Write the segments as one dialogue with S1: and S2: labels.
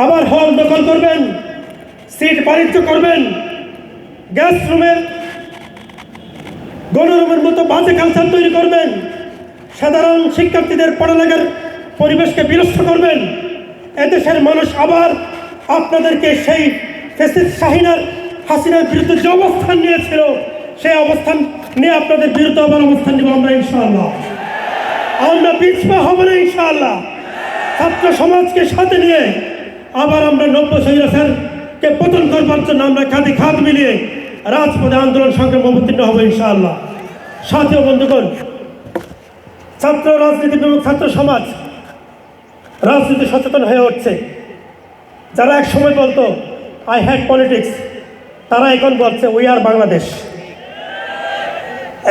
S1: আবার হল দখল করবেন, সিট বাণিজ্য করবেন, গ্যাস রুমের গণরুমের মতো বাজে কালচার তৈরি করবেন, সাধারণ শিক্ষার্থীদের পড়ালেখার পরিবেশকে বিনষ্ট করবেন। এদেশের মানুষ আবার আপনাদেরকে সেই ফ্যাসিস্ট হাসিনার বিরুদ্ধে যে অবস্থান নিয়েছিল সেই অবস্থান নিয়ে আপনাদের বিরুদ্ধে আবার অবস্থান নেব আমরা ইনশাআল্লাহ। আমরা পিছপা হব না ইনশাআল্লাহ। ছাত্র সমাজকে সাথে নিয়ে আবার আমরা নব্য স্বৈরাচারকে পতন করবার জন্য আমরা কাঁধে কাঁধ মিলিয়ে রাজপথে আন্দোলন সংগ্রাম অবতীর্ণ হবো ইনশাআল্লাহ। সাথী ও বন্ধুগণ, ছাত্র রাজনীতি এবং ছাত্র সমাজ রাজনীতি সচেতন হয়ে উঠছে। যারা এক সময় বলতো আই হ্যাড পলিটিক্স, তারা এখন বলছে উই আর বাংলাদেশ।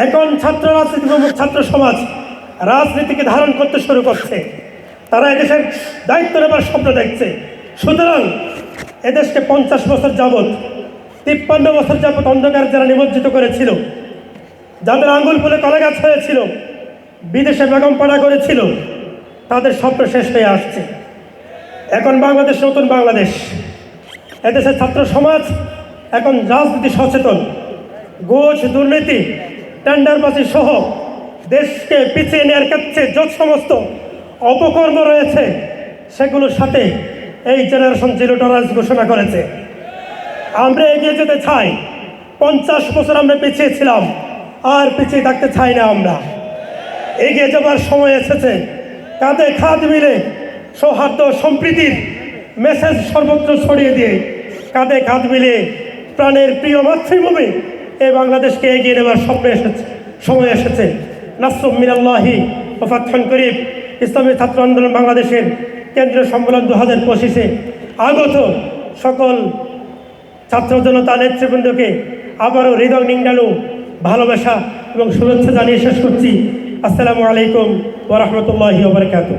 S1: এখন ছাত্র রাজনীতি এবং ছাত্র সমাজ রাজনীতিকে ধারণ করতে শুরু করছে। তারা এদেশের দায়িত্ব নেবার স্বপ্ন দেখছে। সুতরাং এদেশকে 50 বছর যাবৎ 53 বছর যাবৎ অন্ধকার যারা নিমজ্জিত করেছিল, যাদের আঙ্গুল ফুলে কলা গাছ হয়েছিল, বিদেশে বেগম পাড়া করেছিল, তাদের স্বপ্ন শেষ হয়ে আসছে। এখন বাংলাদেশ নতুন বাংলাদেশ। এদেশের ছাত্র সমাজ এখন রাজনীতি সচেতন। ঘুষ, দুর্নীতি, টেন্ডারবাজি সহ দেশকে পিছিয়ে নেওয়ার ক্ষেত্রে যত সমস্ত অপকর্ম রয়েছে সেগুলোর সাথে এই জেনারেশন জিরো টলারেন্স ঘোষণা করেছে। আমরা এগিয়ে যেতে চাই। 50 বছর আমরা পিছিয়ে ছিলাম, আর পিছিয়ে থাকতে চাই না। আমরা এগিয়ে যাবার সময় এসেছে। কাঁধে কাঁধ মিলে সৌহার্দ্য সম্প্রীতির মেসেজ সর্বত্র ছড়িয়ে দিয়ে কাঁধে কাঁধ মিলিয়ে প্রাণের প্রিয় মাতৃভূমি এই বাংলাদেশকে এগিয়ে নেবার সময় এসেছে। নাসরুম মিনাল্লাহি ওয়া ফাতহুন করিব ইসলামী ছাত্র আন্দোলন বাংলাদেশের কেন্দ্রীয় সম্মেলন 2025-এ আগত সকল ছাত্র জনতা নেতৃবৃন্দকে আবারও হৃদয় নিংড়ানো ভালোবাসা এবং শুভেচ্ছা জানিয়ে শেষ করছি। আসসালামু আলাইকুম ওয়া রাহমাতুল্লাহি ওয়া বারাকাতুহু।